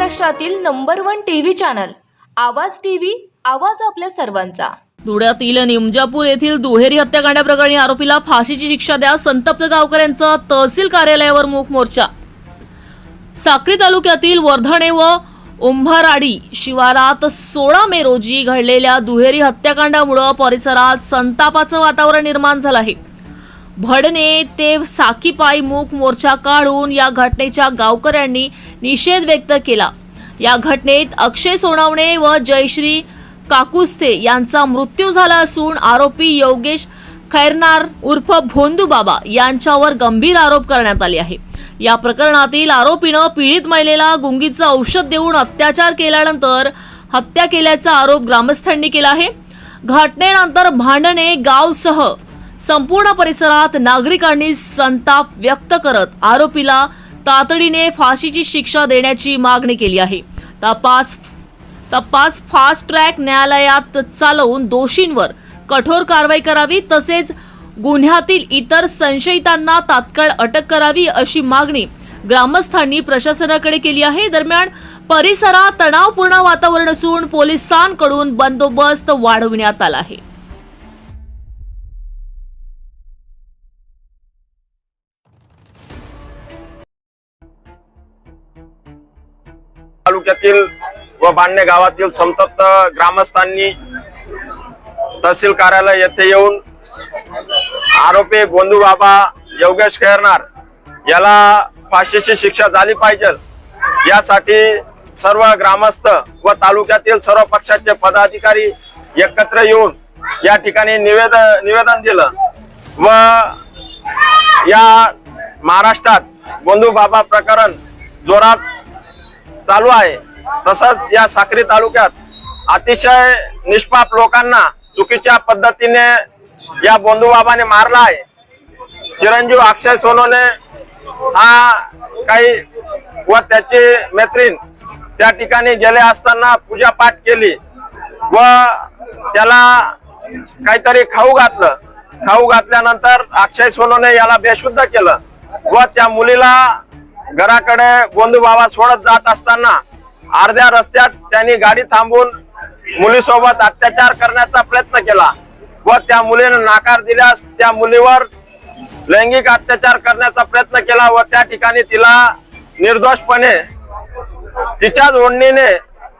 महाराष्ट्रातील number 1 TV channel आवाज TV, आवाज आपल्या सर्वांचा। धुळ्यातील निमजापूर येथील दुहेरी हत्याकांडाप्रकरणी आरोपीला फाशीची शिक्षा द्या, संतप्त गावकऱ्यांचा तहसील कार्यालयावर मूक मोर्चा। साक्री तालुक्यातील वर्धणे व उंभाराडी शिवारात 16 मे रोजी घडलेल्या दुहेरी हत्याकांडामुळे परिसरात संतापाचं वातावरण निर्माण झालं आहे। भडणे ते साकीपाई मूक मोर्चा काढून या घटनेच्या गावकऱ्यांनी निषेध व्यक्त केला। या घटनेत अक्षय सोनावणे व जयश्री काकुस्ते यांचा मृत्यू झाला असून आरोपी योगेश खैरनार उर्फ भोंदू बाबा यांच्यावर गंभीर आरोप करण्यात आले आहे। या प्रकरणातील आरोपीनं पीडित महिलेला गुंगीचं औषध देऊन अत्याचार केल्यानंतर हत्या केल्याचा आरोप ग्रामस्थांनी केला आहे। घटनेनंतर भांडणे गावसह संपूर्ण परिसरात नागरिकांनी संताप व्यक्त करत आरोपीला तातडीने फाशीची शिक्षा देण्याची मागणी केली आहे। तपास फास्ट ट्रॅक न्यायालयात चालवून दोषींवर कठोर कारवाई करावी, तसेच गुन्ह्यातील इतर संशयितांना तात्काळ अटक करावी अशी मागणी ग्रामस्थांनी प्रशासनाकडे केली आहे। दरम्यान परिसरात तणावपूर्ण वातावरण असून पोलिसांकडून बंदोबस्त वाढवण्यात आला आहे। तालुक्यातील व बांडणे गावातील संतप्त ग्रामस्थांनी तहसील कार्यालय येथे येऊन आरोपी भोंदू बाबा योगेश खैरनार याला फाशीची शिक्षा झाली पाहिजे यासाठी सर्व ग्रामस्थ व तालुक्यातील सर्व पक्षाचे पदाधिकारी एकत्र येऊन या ठिकाणी निवेदन दिलं व या महाराष्ट्रात भोंदू बाबा प्रकरण जोरात चालू आहे। तसंच या साक्री तालुक्यात अतिशय निष्पाप लोकांना चुकीच्या पद्धतीने या भोंदू बाबाने मारला आहे। चिरंजीव अक्षय सोनवणे हा काही व त्याची मैत्रीण त्या ठिकाणी गेले असताना पूजा पाठ केली व त्याला काहीतरी खाऊ घातल्यानंतर अक्षय सोनवणे याला बेशुद्ध केलं व त्या मुलीला घराकडे भोंदू बाबा सोडत जात असताना अर्ध्या रस्त्यात त्यांनी गाडी थांबवून मुलीसोबत अत्याचार करण्याचा प्रयत्न केला व त्या मुलीने नकार दिल्यास त्या मुलीवर लैंगिक अत्याचार करण्याचा प्रयत्न केला व त्या ठिकाणी तिला निर्दोषपणे तिच्याच ओढणीने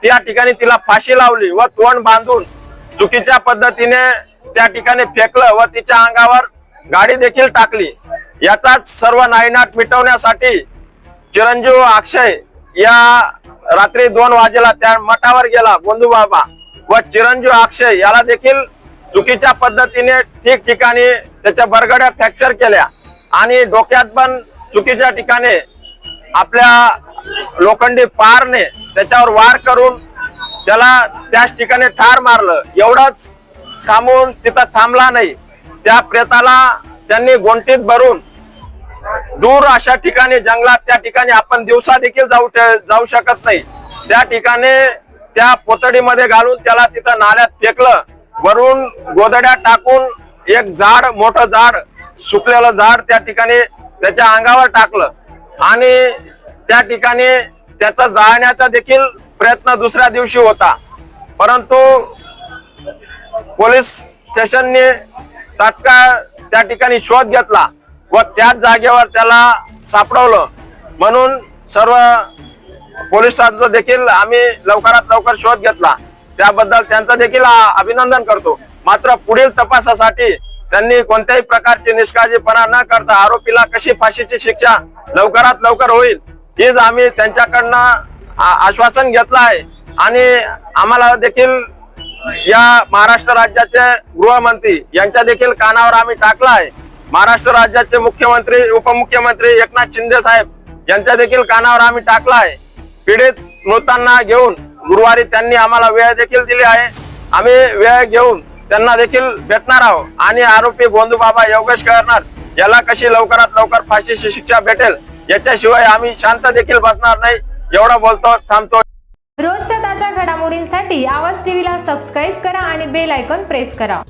त्या ठिकाणी तिला फाशी लावली व तोंड बांधून चुकीच्या पद्धतीने त्या ठिकाणी फेकलं व तिच्या अंगावर गाडी देखील टाकली। याचाच सर्व नायनाट मिटवण्यासाठी चिरंजीव अक्षय या रात्री 2 वाजेला त्या मठावर गेला भोंदू बाबा व चिरंजीव अक्षय याला देखील चुकीच्या पद्धतीने ठिकठिकाणी त्याच्या बरगड्या फ्रॅक्चर केल्या आणि डोक्यात पण चुकीच्या ठिकाणी आपल्या लोखंडी पारने त्याच्यावर वार करून त्याला त्याच ठिकाणी ठार मारलं। एवढंच थांबून तिथं थांबला नाही, त्या प्रेताला त्यांनी गोंटीत भरून दूर अशा ठिकाणी जंगलात त्या ठिकाणी आपण दिवसा देखील जाऊ शकत नाही त्या ठिकाणी त्या पोतडीमध्ये घालून त्याला तिथं नाल्यात फेकलं। वरून गोदड्या टाकून एक झाड, मोठं झाड, सुकलेलं झाड त्या ठिकाणी त्याच्या अंगावर टाकलं आणि त्या ठिकाणी त्याचा जाळण्याचा देखील प्रयत्न दुसऱ्या दिवशी होता, परंतु पोलीस स्टेशनने तात्काळ त्या ठिकाणी शोध घेतला व त्याच जागेवर त्याला सापडवलं। म्हणून सर्व पोलिसांचा देखील आम्ही लवकरात लवकर शोध घेतला, त्याबद्दल त्यांचं देखील अभिनंदन करतो। मात्र पुढील तपासासाठी त्यांनी कोणत्याही प्रकारची निष्काळजीपणा न करता आरोपीला कशी फाशीची शिक्षा लवकरात लवकर होईल हेच आम्ही त्यांच्याकडनं आश्वासन घेतलं आहे आणि आम्हाला देखील या महाराष्ट्र राज्याचे गृहमंत्री यांच्या देखील कानावर आम्ही टाकला आहे। महाराष्ट्र राज्याचे मुख्यमंत्री उपमुख्यमंत्री एकनाथ शिंदे साहेब यांच्या देखील कानावर आम्ही टाकला आहे। पीडित मृतांना घेऊन गुरुवारी त्यांनी आम्हाला वेळ देखील दिली आहे, आम्ही वेळ घेऊन त्यांना देखील भेटणार आहोत आणि आरोपी भोंदू बाबा योगेश खैरनार याला कशी लवकरात लवकर फाशीची शिक्षा भेटेल याच्याशिवाय आम्ही शांत देखील बसणार नाही। एवढं बोलतो, थांबतो। रोजच्या ताज्या घडामोडींसाठी आवाज टीव्हीला सबस्क्राईब करा आणि बेल आयकॉन प्रेस करा।